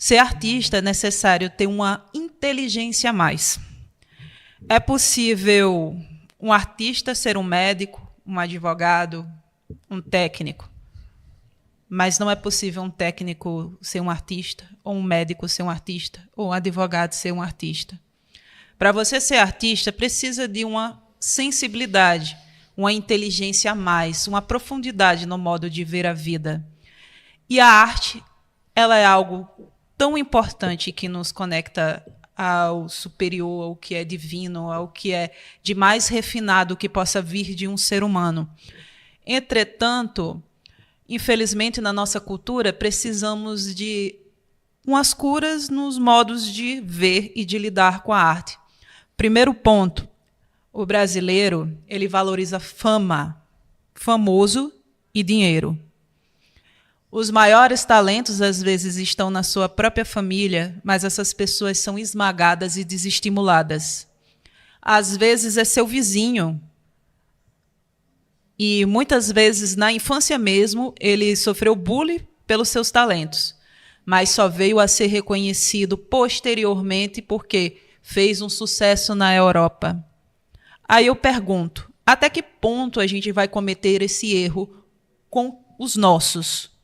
ser artista é necessário ter uma inteligência a mais. É possível um artista ser um médico, um advogado, um técnico, mas não é possível um técnico ser um artista, ou um médico ser um artista, ou um advogado ser um artista. Para você ser artista, precisa de uma sensibilidade, uma inteligência a mais, uma profundidade no modo de ver a vida. E a arte, ela é algo tão importante que nos conecta ao superior, ao que é divino, ao que é de mais refinado que possa vir de um ser humano. Entretanto, infelizmente, na nossa cultura, precisamos de umas curas nos modos de ver e de lidar com a arte. Primeiro ponto, o brasileiro, ele valoriza fama, famoso e dinheiro. Os maiores talentos, às vezes, estão na sua própria família, mas essas pessoas são esmagadas e desestimuladas. Às vezes é seu vizinho. E muitas vezes, na infância mesmo, ele sofreu bullying pelos seus talentos, mas só veio a ser reconhecido posteriormente porque fez um sucesso na Europa. Aí eu pergunto, até que ponto a gente vai cometer esse erro com os nossos?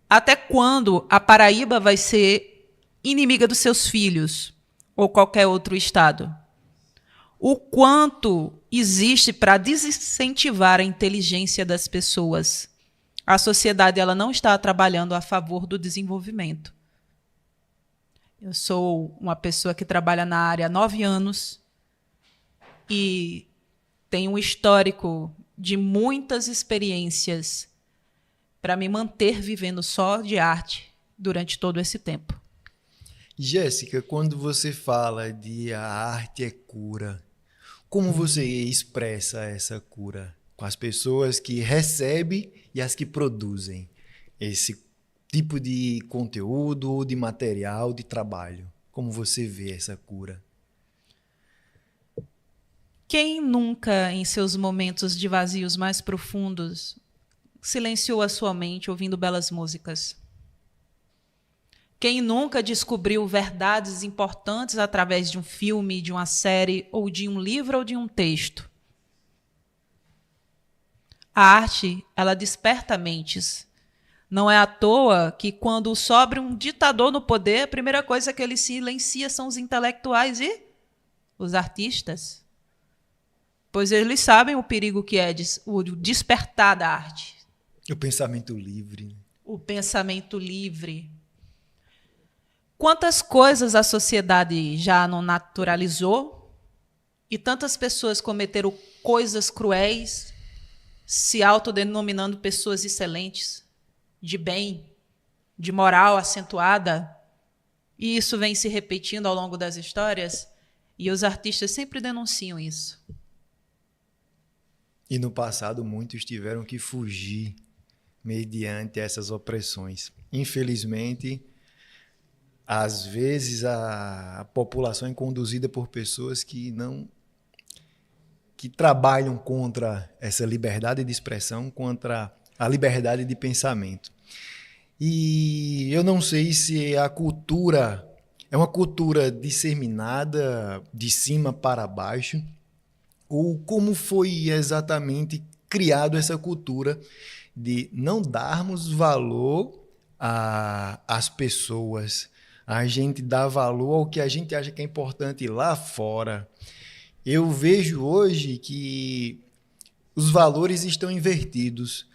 Até quando a Paraíba vai ser inimiga dos seus filhos ou qualquer outro estado? O quanto existe para desincentivar a inteligência das pessoas? A sociedade ela não está trabalhando a favor do desenvolvimento. Eu sou uma pessoa que trabalha na área há 9 anos e tenho um histórico de muitas experiências para me manter vivendo só de arte durante todo esse tempo. Jéssica, quando você fala de a arte é cura, como você expressa essa cura com as pessoas que recebem e as que produzem esse tipo de conteúdo ou de material, de trabalho? Como você vê essa cura? Quem nunca, em seus momentos de vazios mais profundos, silenciou a sua mente ouvindo belas músicas? Quem nunca descobriu verdades importantes através de um filme, de uma série, ou de um livro ou de um texto? A arte, ela desperta mentes. Não é à toa que, quando sobra um ditador no poder, a primeira coisa que ele silencia são os intelectuais e os artistas. Pois eles sabem o perigo que é o despertar da arte. O pensamento livre. O pensamento livre. Quantas coisas a sociedade já não naturalizou e tantas pessoas cometeram coisas cruéis, se autodenominando pessoas excelentes, de bem, de moral acentuada, e isso vem se repetindo ao longo das histórias, e os artistas sempre denunciam isso. E no passado muitos tiveram que fugir mediante essas opressões. Infelizmente, às vezes a população é conduzida por pessoas que trabalham contra essa liberdade de expressão, contra a liberdade de pensamento. E eu não sei se a cultura é uma cultura disseminada de cima para baixo, ou como foi exatamente criado essa cultura de não darmos valor às pessoas. A gente dá valor ao que a gente acha que é importante lá fora. Eu vejo hoje que os valores estão invertidos.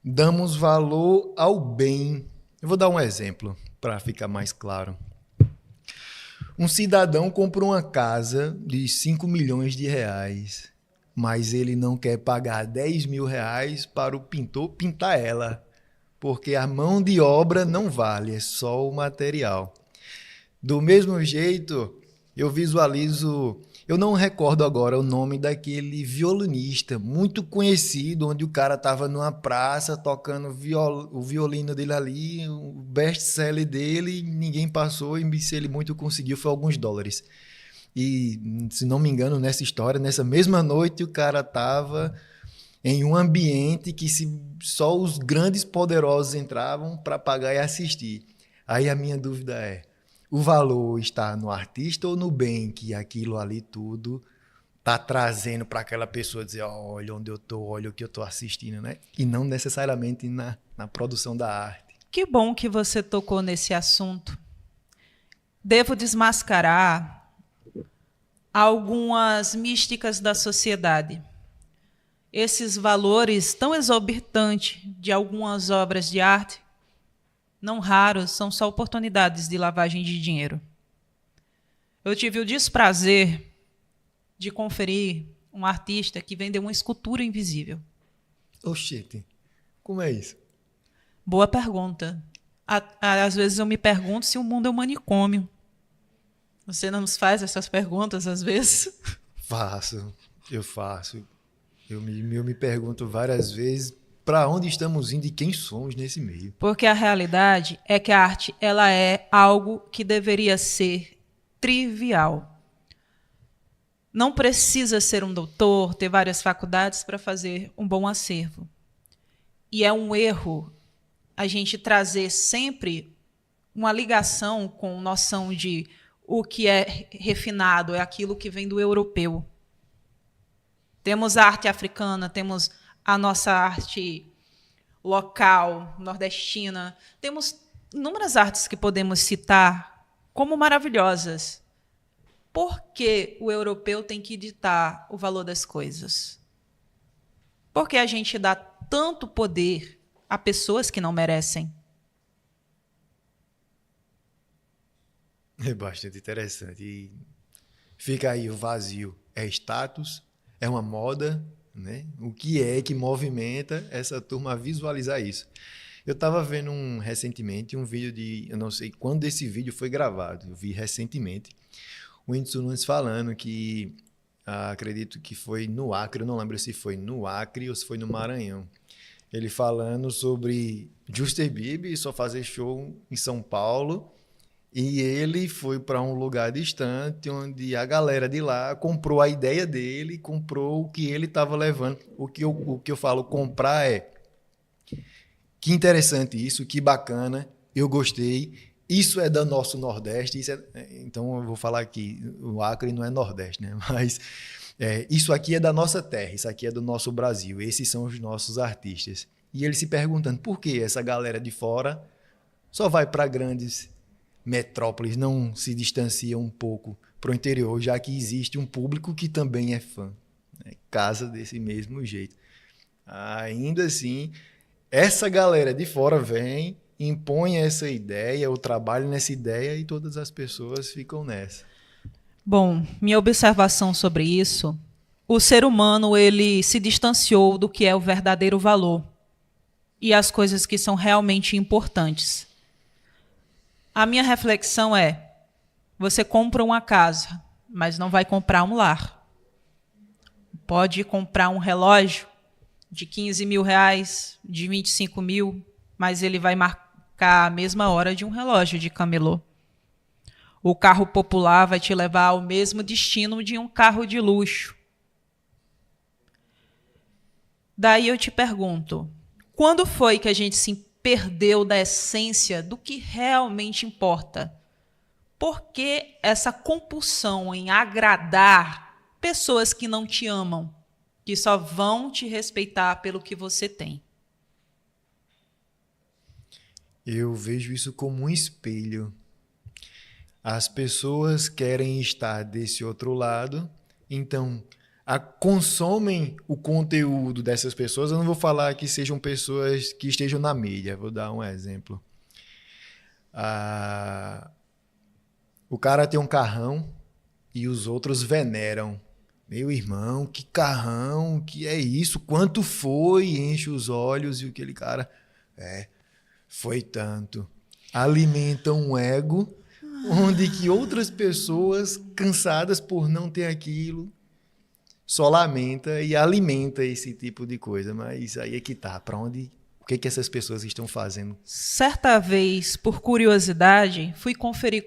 Damos valor ao bem. Eu vou dar um exemplo para ficar mais claro. Um cidadão compra uma casa de 5 milhões de reais, mas ele não quer pagar 10 mil reais para o pintor pintar ela, porque a mão de obra não vale, é só o material. Do mesmo jeito, eu visualizo, eu não recordo agora o nome daquele violinista muito conhecido, onde o cara estava numa praça tocando o violino dele ali, o best-seller dele, ninguém passou e se ele muito conseguiu foi alguns dólares. E, se não me engano, nessa história, nessa mesma noite, o cara estava em um ambiente que só os grandes poderosos entravam para pagar e assistir. Aí a minha dúvida é, o valor está no artista ou no bem que aquilo ali tudo tá trazendo para aquela pessoa dizer, oh, olha onde eu tô, olha o que eu tô assistindo, né? E não necessariamente na produção da arte. Que bom que você tocou nesse assunto. Devo desmascarar algumas místicas da sociedade. Esses valores tão exorbitantes de algumas obras de arte, não raros, são só oportunidades de lavagem de dinheiro. Eu tive o desprazer de conferir um artista que vendeu uma escultura invisível. Oxente, como é isso? Boa pergunta. Às vezes eu me pergunto se o mundo é um manicômio. Você não nos faz essas perguntas às vezes? Eu faço. Eu me pergunto várias vezes para onde estamos indo e quem somos nesse meio. Porque a realidade é que a arte ela é algo que deveria ser trivial. Não precisa ser um doutor, ter várias faculdades para fazer um bom acervo. E é um erro a gente trazer sempre uma ligação com noção de o que é refinado, é aquilo que vem do europeu. Temos a arte africana, temos a nossa arte local, nordestina. Temos inúmeras artes que podemos citar como maravilhosas. Por que o europeu tem que ditar o valor das coisas? Por que a gente dá tanto poder a pessoas que não merecem? É bastante interessante. E fica aí o vazio. É status? É uma moda? Né? O que é que movimenta essa turma a visualizar isso? Eu estava vendo recentemente um vídeo de... Eu não sei quando esse vídeo foi gravado. Eu vi recentemente. O Whindersson Nunes falando que... acredito que foi no Acre. Eu não lembro se foi no Acre ou se foi no Maranhão. Ele falando sobre Justin Bieber só fazer show em São Paulo... E ele foi para um lugar distante, onde a galera de lá comprou a ideia dele, comprou o que ele estava levando. O que eu falo comprar é, que interessante isso, que bacana, eu gostei. Isso é do nosso Nordeste. Então eu vou falar aqui, o Acre não é Nordeste, né? Mas isso aqui é da nossa terra, isso aqui é do nosso Brasil. Esses são os nossos artistas. E ele se perguntando por que essa galera de fora só vai para grandes metrópoles, não se distancia um pouco para o interior, já que existe um público que também é fã, né? Casa desse mesmo jeito. Ainda assim, essa galera de fora vem, impõe essa ideia, o trabalho nessa ideia e todas as pessoas ficam nessa. Bom, minha observação sobre isso, o ser humano ele se distanciou do que é o verdadeiro valor e as coisas que são realmente importantes. A minha reflexão é, você compra uma casa, mas não vai comprar um lar. Pode comprar um relógio de 15 mil reais, de 25 mil, mas ele vai marcar a mesma hora de um relógio de camelô. O carro popular vai te levar ao mesmo destino de um carro de luxo. Daí eu te pergunto, quando foi que a gente se perdeu da essência do que realmente importa? Por que essa compulsão em agradar pessoas que não te amam, que só vão te respeitar pelo que você tem? Eu vejo isso como um espelho. As pessoas querem estar desse outro lado, então consomem o conteúdo dessas pessoas. Eu não vou falar que sejam pessoas que estejam na mídia, vou dar um exemplo. O cara tem um carrão e os outros veneram. Meu irmão, que carrão, que é isso? Quanto foi? Enche os olhos e aquele cara... foi tanto. Alimenta um ego, onde que outras pessoas, cansadas por não ter aquilo, só lamenta e alimenta esse tipo de coisa. Mas aí é que tá, para onde... O que essas pessoas estão fazendo? Certa vez, por curiosidade, fui conferir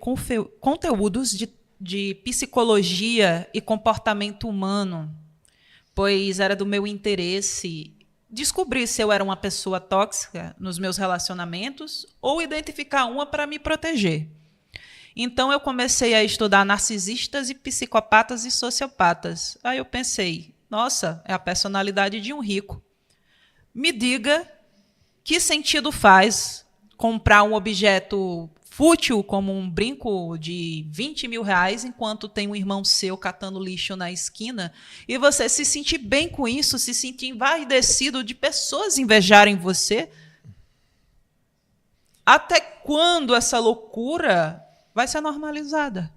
conteúdos de psicologia e comportamento humano, pois era do meu interesse descobrir se eu era uma pessoa tóxica nos meus relacionamentos ou identificar uma para me proteger. Então, eu comecei a estudar narcisistas e psicopatas e sociopatas. Aí eu pensei, nossa, é a personalidade de um rico. Me diga que sentido faz comprar um objeto fútil como um brinco de 20 mil reais enquanto tem um irmão seu catando lixo na esquina e você se sentir bem com isso, se sentir envaidecido de pessoas invejarem você? Até quando essa loucura vai ser normalizada?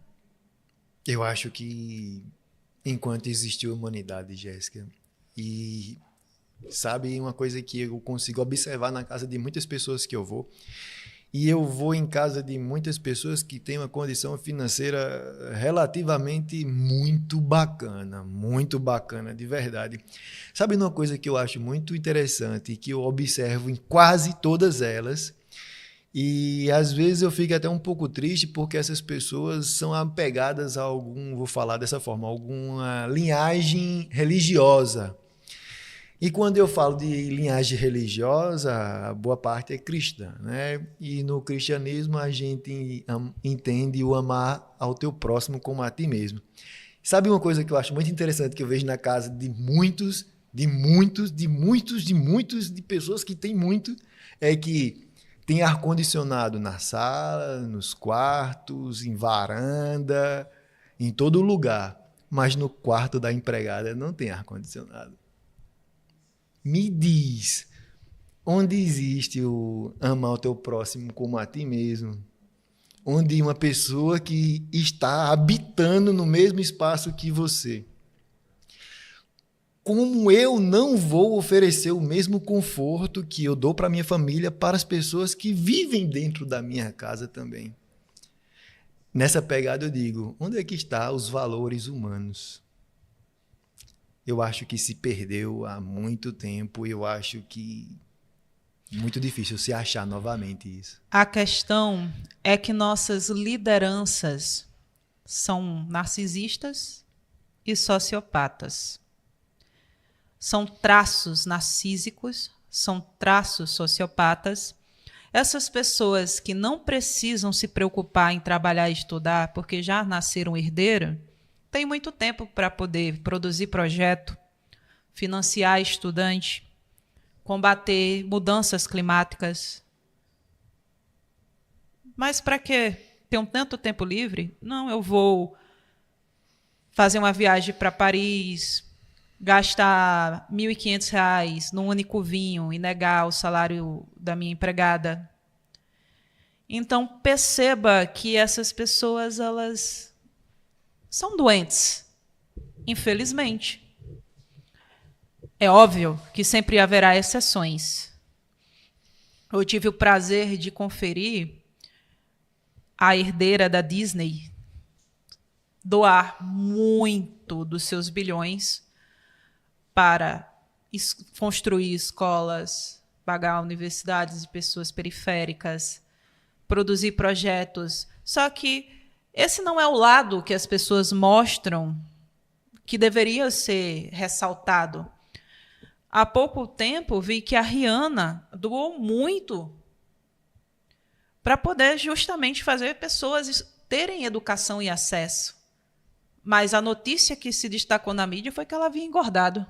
Eu acho que enquanto existiu humanidade, Jéssica, e sabe uma coisa que eu consigo observar na casa de muitas pessoas que eu vou, e eu vou em casa de muitas pessoas que têm uma condição financeira relativamente muito bacana de verdade. Sabe uma coisa que eu acho muito interessante e que eu observo em quase todas elas? E às vezes eu fico até um pouco triste porque essas pessoas são apegadas a vou falar dessa forma, alguma linhagem religiosa. E quando eu falo de linhagem religiosa, a boa parte é cristã, né? E no cristianismo a gente entende o amar ao teu próximo como a ti mesmo. Sabe uma coisa que eu acho muito interessante que eu vejo na casa de pessoas que têm muito, é que tem ar-condicionado na sala, nos quartos, em varanda, em todo lugar. Mas no quarto da empregada não tem ar-condicionado. Me diz, onde existe o amar o teu próximo como a ti mesmo? Onde uma pessoa que está habitando no mesmo espaço que você. Como eu não vou oferecer o mesmo conforto que eu dou para minha família para as pessoas que vivem dentro da minha casa também? Nessa pegada eu digo, onde é que estão os valores humanos? Eu acho que se perdeu há muito tempo e eu acho que é muito difícil se achar novamente isso. A questão é que nossas lideranças são narcisistas e sociopatas. São traços narcísicos, são traços sociopatas. Essas pessoas que não precisam se preocupar em trabalhar e estudar porque já nasceram herdeiros, tem muito tempo para poder produzir projeto, financiar estudante, combater mudanças climáticas. Mas para que ter tanto tempo livre? Não, eu vou fazer uma viagem para Paris, gastar R$ 1.500 num único vinho e negar o salário da minha empregada. Então, perceba que essas pessoas, elas são doentes, infelizmente. É óbvio que sempre haverá exceções. Eu tive o prazer de conferir a herdeira da Disney doar muito dos seus bilhões para construir escolas, pagar universidades de pessoas periféricas, produzir projetos. Só que esse não é o lado que as pessoas mostram que deveria ser ressaltado. Há pouco tempo vi que a Rihanna doou muito para poder justamente fazer pessoas terem educação e acesso. Mas a notícia que se destacou na mídia foi que ela havia engordado.